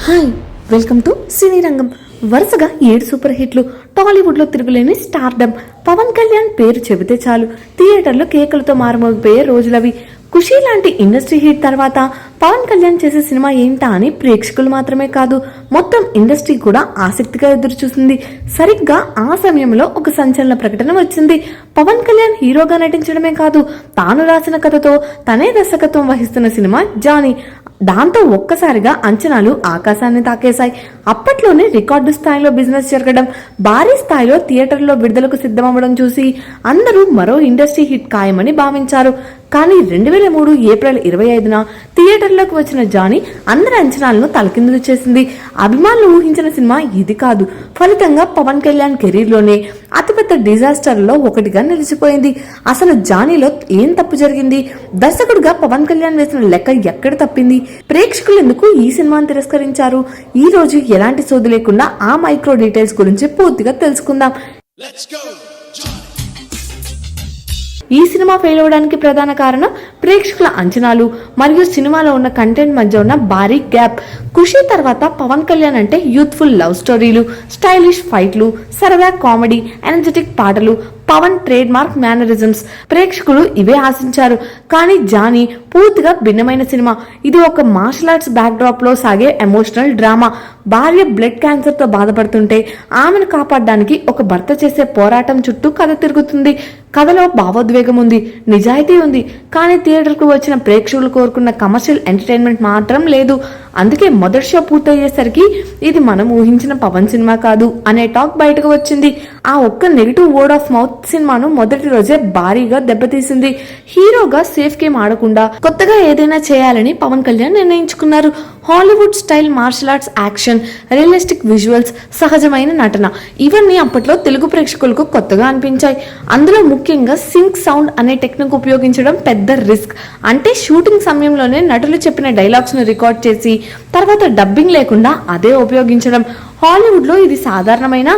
Hi, welcome to సినీ రంగం. వరుసగా 7 super హిట్లు, టాలీవుడ్ లో తిరుగులేని స్టార్డమ్. పవన్ కళ్యాణ్ పేరు చెబితే చాలు థియేటర్లో కేకలతో మారుమోగిపోయే రోజులవి. ఖుషీ లాంటి ఇండస్ట్రీ హిట్ తర్వాత పవన్ కళ్యాణ్ చేసే సినిమా ఏంటా అని ప్రేక్షకులు మాత్రమే కాదు, మొత్తం ఇండస్ట్రీ కూడా ఆసక్తిగా ఎదురు చూసింది. సరిగ్గా ఆ సమయంలో ఒక సంచలన ప్రకటన వచ్చింది. పవన్ కళ్యాణ్ హీరోగా నటించడమే కాదు, తాను రాసిన కథతో తనే దర్శకత్వం వహిస్తున్న సినిమా జానీ. దాంతో ఒక్కసారిగా అంచనాలు ఆకాశాన్ని తాకేశాయి. అప్పట్లోనే రికార్డు స్థాయిలో బిజినెస్ జరగడం, భారీ స్థాయిలో థియేటర్లో విడుదలకు సిద్ధమవ్వడం చూసి అందరూ మరో ఇండస్ట్రీ హిట్ ఖాయమని భావించారు. కానీ 2003 ఏప్రిల్ 25న థియేటర్లోకి వచ్చిన జానీ అందరి అంచనాలను తలకిందులు చేసింది. అభిమానులు ఊహించిన సినిమా ఇది కాదు. ఫలితంగా పవన్ కళ్యాణ్ కెరీర్లోనే అతిపెద్ద డిజాస్టర్లో ఒకటిగా నిలిచిపోయింది. అసలు జానీలో ఏం తప్పు జరిగింది? దర్శకుడిగా పవన్ కళ్యాణ్ వేసిన లెక్క ఎక్కడ తప్పింది? ప్రేక్షకులు ఎందుకు ఈ సినిమాను తిరస్కరించారు? ఈ రోజు ఎలాంటి సోది లేకుండా ఆ మైక్రో డీటెయిల్స్ గురించి పూర్తిగా తెలుసుకుందాం. ఈ సినిమా ఫెయిల్ అవడానికి ప్రధాన కారణం ప్రేక్షకుల అంచనాలు మరియు సినిమాలో ఉన్న కంటెంట్ మధ్య ఉన్న భారీ గ్యాప్. ఖుషీ తర్వాత పవన్ కళ్యాణ్ అంటే యూత్ఫుల్ లవ్ స్టోరీలు, స్టైలిష్ ఫైట్లు, సరదా కామెడీ, ఎనర్జెటిక్ పాటలు, పవన్ ట్రేడ్ మార్క్ మేనరిజమ్స్. ప్రేక్షకులు ఇవే ఆశించారు. కానీ జానీ పూర్తిగా భిన్నమైన సినిమా. ఇది ఒక మార్షల్ ఆర్ట్స్ బ్యాక్ డ్రాప్ లో సాగే ఎమోషనల్ డ్రామా. భార్య బ్లడ్ క్యాన్సర్ తో బాధపడుతుంటే ఆమెను కాపాడడానికి ఒక భర్త చేసే పోరాటం చుట్టూ కథ తిరుగుతుంది. కథలో భావోద్వేగం ఉంది, నిజాయితీ ఉంది. కానీ థియేటర్ కు వచ్చిన ప్రేక్షకులు కోరుకున్న కమర్షియల్ ఎంటర్టైన్మెంట్ మాత్రం లేదు. అందుకే మొదటి షో పూర్తయ్యేసరికి ఇది మనం ఊహించిన పవన్ సినిమా కాదు అనే టాక్ బయటకు వచ్చింది. ఆ ఒక్క నెగిటివ్ వర్డ్ ఆఫ్ మౌత్ సినిమాను మొదటి రోజే భారీగా దెబ్బతీసింది. హీరోగా సేఫ్ గేమ్ ఆడకుండా కొత్తగా ఏదైనా చేయాలని పవన్ కళ్యాణ్ నిర్ణయించుకున్నారు. Hollywood style martial arts action, realistic visuals, సహజమైన నటన, ఇవన్నీ అప్పట్లో తెలుగు ప్రేక్షకులకు కొత్తగా అనిపించాయి. అందులో ముఖ్యంగా సింక్ సౌండ్ అనే టెక్నిక్ ఉపయోగించడం పెద్ద రిస్క్. అంటే షూటింగ్ సమయంలోనే నటులు చెప్పిన డైలాగ్స్ ను రికార్డ్ చేసి తర్వాత డబ్బింగ్ లేకుండా అదే ఉపయోగించడం. హాలీవుడ్ లో ఇది సాధారణమైన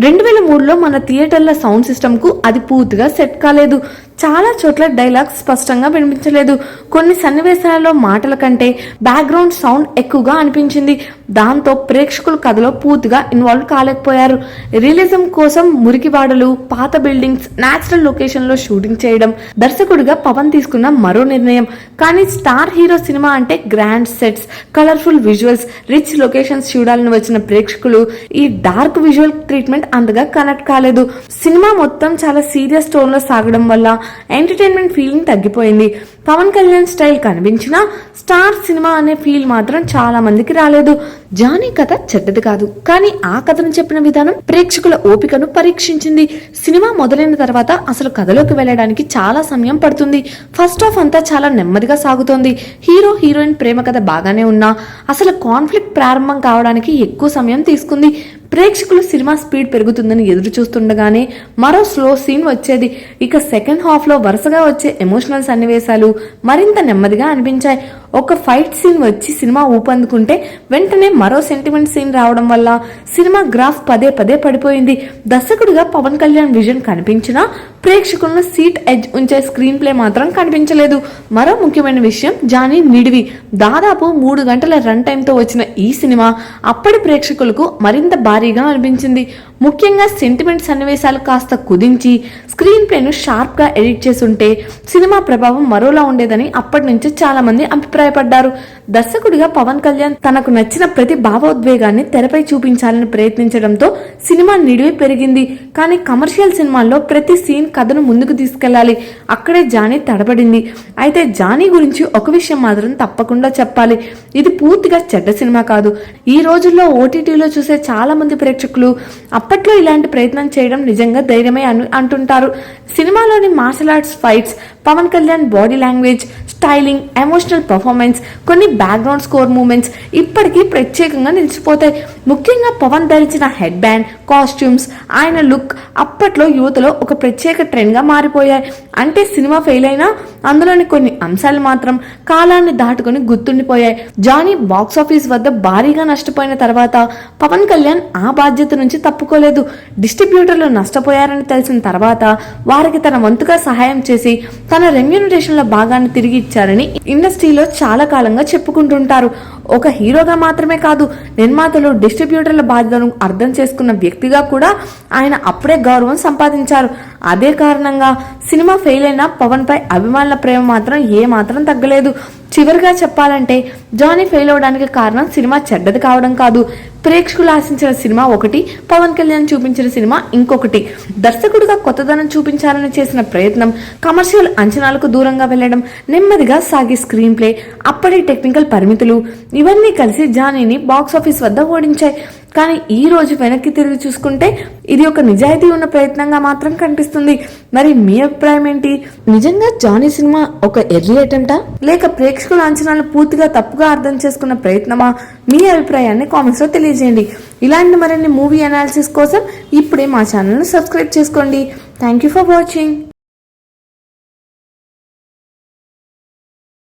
2003లో మన థియేటర్ల సౌండ్ సిస్టమ్ కు అది పూర్తిగా సెట్ కాలేదు. చాలా చోట్ల డైలాగ్స్ స్పష్టంగా వినిపించలేదు. కొన్ని సన్నివేశాలలో మాటల కంటే బ్యాక్గ్రౌండ్ సౌండ్ ఎక్కువగా అనిపించింది. దాంతో ప్రేక్షకులు కథలో పూర్తిగా ఇన్వాల్వ్ కాలేకపోయారు. రియలిజం కోసం మురికివాడలు, పాత బిల్డింగ్స్, నేచురల్ లొకేషన్ లో షూటింగ్ చేయడం దర్శకుడిగా పవన్ తీసుకున్న మరో నిర్ణయం. కానీ స్టార్ హీరో సినిమా అంటే grand sets, colourful visuals, rich locations చూడాలని వచ్చిన ప్రేక్షకులు ఈ డార్క్ విజువల్ ట్రీట్మెంట్ అంతగా కనెక్ట్ కాలేదు. సినిమా మొత్తం చాలా సీరియస్ టోన్ లో సాగడం వల్ల ఎంటర్టైన్మెంట్ ఫీలింగ్ తగ్గిపోయింది. పవన్ కళ్యాణ్ స్టైల్ కనిపించినా స్టార్ సినిమా అనే ఫీల్ మాత్రం చాలా మందికి రాలేదు. జానీ కథ చెడ్డది కాదు, కానీ ఆ కథను చెప్పిన విధానం ప్రేక్షకుల ఓపికను పరీక్షించింది. సినిమా మొదలైన తర్వాత అసలు కథలోకి వెళ్ళడానికి చాలా సమయం పడుతుంది. ఫస్ట్ హాఫ్ అంతా చాలా నెమ్మదిగా సాగుతోంది. హీరో హీరోయిన్ ప్రేమ కథ బాగానే ఉన్నా అసలు కాన్ఫ్లిక్ట్ ప్రారంభం కావడానికి ఎక్కువ సమయం తీసుకుంది. ప్రేక్షకులు సినిమా స్పీడ్ పెరుగుతుందని ఎదురు చూస్తుండగానే మరో స్లో సీన్ వచ్చేది. ఇక సెకండ్ హాఫ్ లో వరుసగా వచ్చే ఎమోషనల్ సన్నివేశాలు మరింత నెమ్మదిగా అనిపించాయి. ఒక ఫైట్ సీన్ వచ్చి సినిమా ఊపందుకుంటే వెంటనే మరో సెంటిమెంట్ సీన్ రావడం వల్ల సినిమా గ్రాఫ్ పదే పదే పడిపోయింది. దర్శకుడిగా పవన్ కళ్యాణ్ విజన్ కనిపించినా ప్రేక్షకులను సీట్ ఎడ్జ్ ఉంచే స్క్రీన్ ప్లే మాత్రం కనిపించలేదు. మరో ముఖ్యమైన విషయం జానీ నిడివి. దాదాపు 3 గంటల రన్ టైమ్ తో వచ్చిన ఈ సినిమా అప్పటి ప్రేక్షకులకు మరింత భారీగా అనిపించింది. ముఖ్యంగా సెంటిమెంట్ సన్నివేశాలు కాస్త కుదించి స్క్రీన్ ప్లేను షార్ప్ గా ఎడిట్ చేసుంటే సినిమా ప్రభావం మరోలా ఉండేదని అప్పటి నుంచి చాలా మంది అభిప్రాయపడ్డారు. దర్శకుడిగా పవన్ కళ్యాణ్ తనకు నచ్చిన ప్రతి భావోద్వేగాన్ని తెరపై చూపించాలని ప్రయత్నించడంతో సినిమా నిడివి పెరిగింది. కానీ కమర్షియల్ సినిమాల్లో ప్రతి సీన్ కథను ముందుకు తీసుకెళ్లాలి. అక్కడే జానీ తడబడింది. అయితే జానీ గురించి ఒక విషయం మాత్రం తప్పకుండా చెప్పాలి. ఇది పూర్తిగా చెడ్డ సినిమా కాదు. ఈ రోజుల్లో ఓటీటీలో చూసే చాలా మంది ప్రేక్షకులు అప్పట్లో ఇలాంటి ప్రయత్నం చేయడం నిజంగా ధైర్యమే అంటుంటారు. సినిమాలోని martial arts fights, Pawan Kalyan body language, styling, emotional performance, కొన్ని బ్యాక్గ్రౌండ్ స్కోర్ మూమెంట్స్ ఇప్పటికీ ప్రత్యేకంగా నిలిచిపోతాయి. ముఖ్యంగా పవన్ ధరించిన హెడ్ బ్యాండ్, కాస్ట్యూమ్స్, ఆయన లుక్ అప్పట్లో యువతలో ఒక ప్రత్యేక ట్రెండ్ గా మారిపోయాయి. అంటే సినిమా ఫెయిల్ అయినా అందులోని కొన్ని అంశాలు మాత్రం కాలాన్ని దాటుకుని గుర్తుండిపోయాయి. జానీ బాక్సాఫీస్ వద్ద భారీగా నష్టపోయిన తర్వాత పవన్ కళ్యాణ్ ఆ బాధ్యత నుంచి తప్పుకోలేదు. డిస్ట్రిబ్యూటర్లు నష్టపోయారని తెలిసిన తర్వాత వారికి తన వంతుగా సహాయం చేసి తన తన రెమ్యూనరేషన్ లో భాగాన్ని తిరిగి ఇచ్చారని ఇండస్ట్రీలో చాలా కాలంగా చెప్పుకుంటుంటారు. ఒక హీరోగా మాత్రమే కాదు, నిర్మాతలు, డిస్ట్రిబ్యూటర్ల బాధ్యతను అర్థం చేసుకున్న వ్యక్తిగా కూడా ఆయన అప్పుడే గౌరవం సంపాదించారు. అదే కారణంగా సినిమా ఫెయిల్ అయిన పవన్ పై అభిమానుల ప్రేమ మాత్రం ఏ మాత్రం తగ్గలేదు. చివరిగా చెప్పాలంటే జానీ ఫెయిల్ అవడానికి కారణం సినిమా చెడ్డది కావడం కాదు, ప్రేక్షకులు ఆశించిన సినిమా ఒకటి, పవన్ కళ్యాణ్ చూపించిన సినిమా ఇంకొకటి. దర్శకుడిగా కొత్తదనం చూపించాలని చేసిన ప్రయత్నం, కమర్షియల్ అంచనాలకు దూరంగా వెళ్లడం, నెమ్మదిగా సాగే స్క్రీన్ ప్లే, అప్పటి టెక్నికల్ పరిమితులు ఇవన్నీ కలిసి జానీని బాక్సాఫీస్ వద్ద ఓడించాయి. కానీ ఈ రోజు వెనక్కి తిరిగి చూసుకుంటే ఇది ఒక నిజాయితీ ఉన్న ప్రయత్నంగా మాత్రం కనిపిస్తుంది. మరి మీ అభిప్రాయం ఏంటి? నిజంగా జానీ సినిమా ఒక ఎర్లీ అటెంప్టా, లేక ప్రేక్షకుల అంచనాలు పూర్తిగా తప్పుగా అర్థం చేసుకున్న ప్రయత్నమా? మీ అభిప్రాయాన్ని కామెంట్స్ లో తెలియజేయండి. ఇలాంటి మరిన్ని మూవీ అనాలిసిస్ కోసం ఇప్పుడే మా ఛానల్ ను సబ్స్క్రైబ్ చేసుకోండి. Thank you for watching.